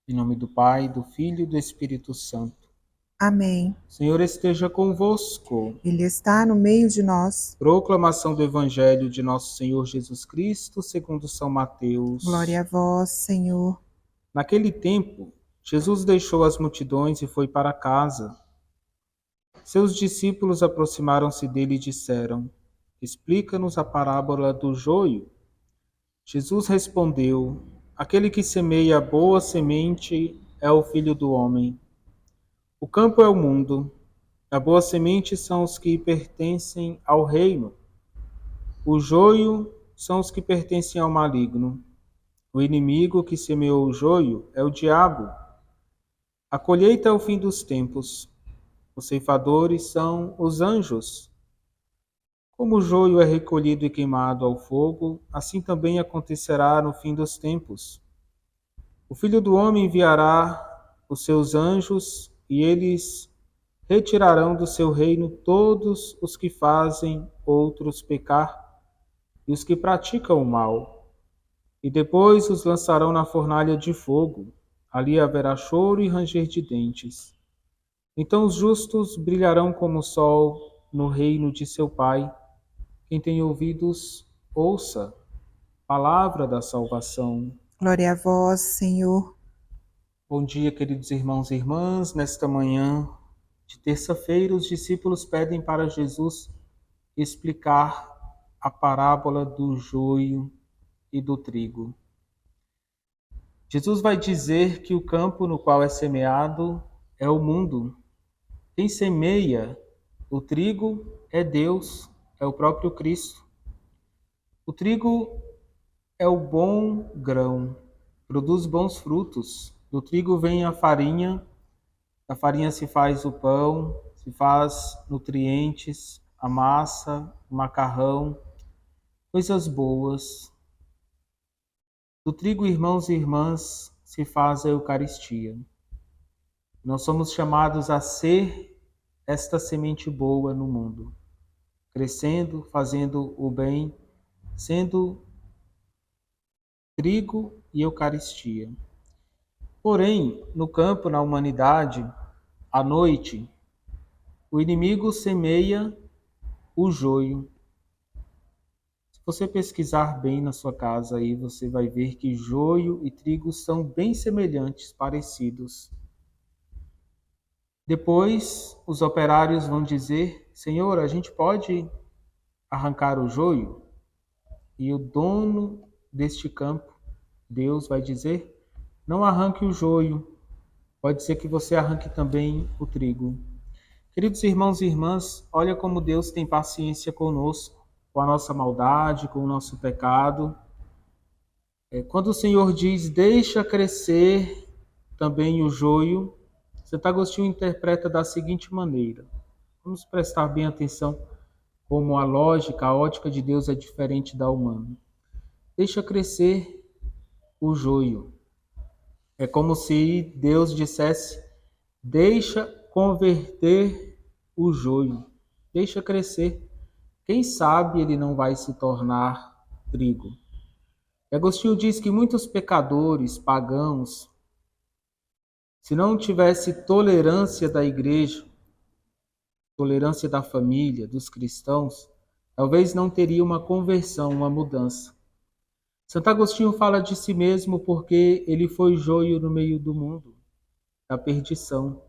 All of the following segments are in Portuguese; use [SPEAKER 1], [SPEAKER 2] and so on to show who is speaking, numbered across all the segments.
[SPEAKER 1] Em nome do Pai, do Filho e do Espírito Santo.
[SPEAKER 2] Amém.
[SPEAKER 1] O Senhor esteja convosco.
[SPEAKER 2] Ele está no meio de nós.
[SPEAKER 1] Proclamação do Evangelho de nosso Senhor Jesus Cristo, segundo São Mateus.
[SPEAKER 2] Glória a vós, Senhor.
[SPEAKER 1] Naquele tempo, Jesus deixou as multidões e foi para casa. Seus discípulos aproximaram-se dele e disseram: Explica-nos a parábola do joio. Jesus respondeu: Aquele que semeia a boa semente é o Filho do Homem. O campo é o mundo. A boa semente são os que pertencem ao reino. O joio são os que pertencem ao maligno. O inimigo que semeou o joio é o diabo. A colheita é o fim dos tempos. Os ceifadores são os anjos. Como o joio é recolhido e queimado ao fogo, assim também acontecerá no fim dos tempos. O Filho do Homem enviará os seus anjos e eles retirarão do seu reino todos os que fazem outros pecar e os que praticam o mal, e depois os lançarão na fornalha de fogo. Ali haverá choro e ranger de dentes. Então os justos brilharão como o sol no reino de seu Pai. Quem tem ouvidos, ouça. Palavra da salvação.
[SPEAKER 2] Glória a vós, Senhor.
[SPEAKER 1] Bom dia, queridos irmãos e irmãs. Nesta manhã de terça-feira, os discípulos pedem para Jesus explicar a parábola do joio e do trigo. Jesus vai dizer que o campo no qual é semeado é o mundo. Quem semeia o trigo é Deus, é o próprio Cristo. O trigo é o bom grão, produz bons frutos. Do trigo vem a farinha, da farinha se faz o pão, se faz nutrientes, a massa, o macarrão, coisas boas. Do trigo, irmãos e irmãs, se faz a Eucaristia. Nós somos chamados a ser esta semente boa no mundo, crescendo, fazendo o bem, sendo trigo e Eucaristia. Porém, no campo, na humanidade, à noite, o inimigo semeia o joio. Se você pesquisar bem na sua casa aí, você vai ver que joio e trigo são bem semelhantes, parecidos. Depois, os operários vão dizer: Senhor, a gente pode arrancar o joio? E o dono deste campo, Deus, vai dizer: não arranque o joio, pode ser que você arranque também o trigo. Queridos irmãos e irmãs, olha como Deus tem paciência conosco, com a nossa maldade, com o nosso pecado. Quando o Senhor diz: deixa crescer também o joio, Santo Agostinho interpreta da seguinte maneira. Vamos prestar bem atenção como a lógica, a ótica de Deus é diferente da humana. Deixa crescer o joio. É como se Deus dissesse: deixa converter o joio. Deixa crescer. Quem sabe ele não vai se tornar trigo. E Agostinho diz que muitos pecadores, pagãos, se não tivesse tolerância da igreja, tolerância da família, dos cristãos, talvez não teria uma conversão, uma mudança. Santo Agostinho fala de si mesmo porque ele foi joio no meio do mundo, da perdição.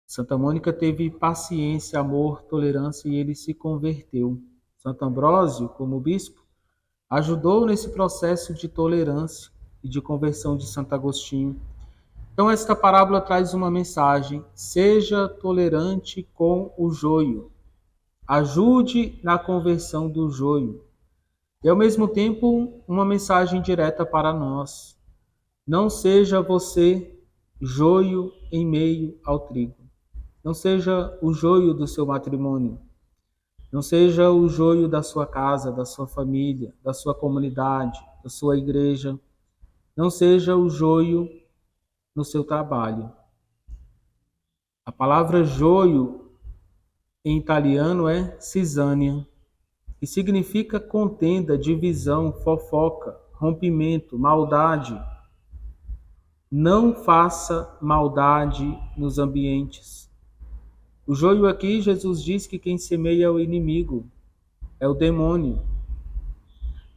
[SPEAKER 1] Santa Mônica teve paciência, amor, tolerância e ele se converteu. Santo Ambrósio, como bispo, ajudou nesse processo de tolerância e de conversão de Santo Agostinho. Então esta parábola traz uma mensagem: seja tolerante com o joio. Ajude na conversão do joio. E ao mesmo tempo, uma mensagem direta para nós. Não seja você joio em meio ao trigo. Não seja o joio do seu matrimônio. Não seja o joio da sua casa, da sua família, da sua comunidade, da sua igreja. Não seja o joio no seu trabalho. A palavra joio em italiano é cisânia, que significa contenda, divisão, fofoca, rompimento, maldade. Não faça maldade nos ambientes. O joio aqui, Jesus diz que quem semeia é o inimigo, é o demônio.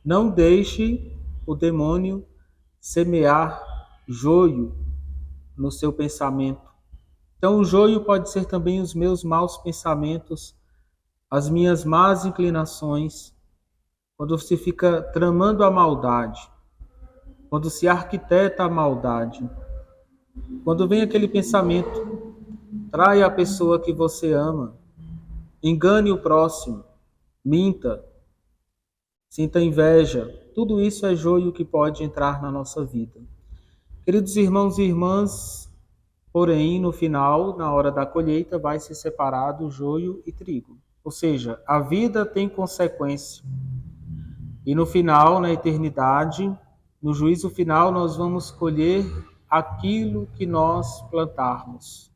[SPEAKER 1] Não deixe o demônio semear joio no seu pensamento. Então, o joio pode ser também os meus maus pensamentos, as minhas más inclinações, quando se fica tramando a maldade, quando se arquiteta a maldade, quando vem aquele pensamento, traia a pessoa que você ama, engane o próximo, minta, sinta inveja, tudo isso é joio que pode entrar na nossa vida. Queridos irmãos e irmãs, porém, no final, na hora da colheita, vai se separar do joio e trigo. Ou seja, a vida tem consequência. E no final, na eternidade, no juízo final, nós vamos colher aquilo que nós plantarmos.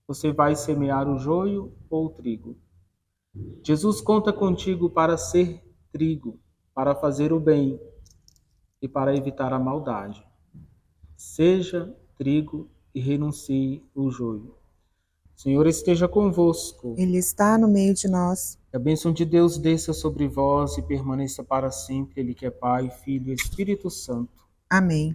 [SPEAKER 1] Você vai semear o joio ou o trigo? Jesus conta contigo para ser trigo, para fazer o bem e para evitar a maldade. Seja trigo e renuncie o joio. O Senhor esteja convosco.
[SPEAKER 2] Ele está no meio de nós.
[SPEAKER 1] Que a bênção de Deus desça sobre vós e permaneça para sempre, Ele que é Pai, Filho e Espírito Santo.
[SPEAKER 2] Amém.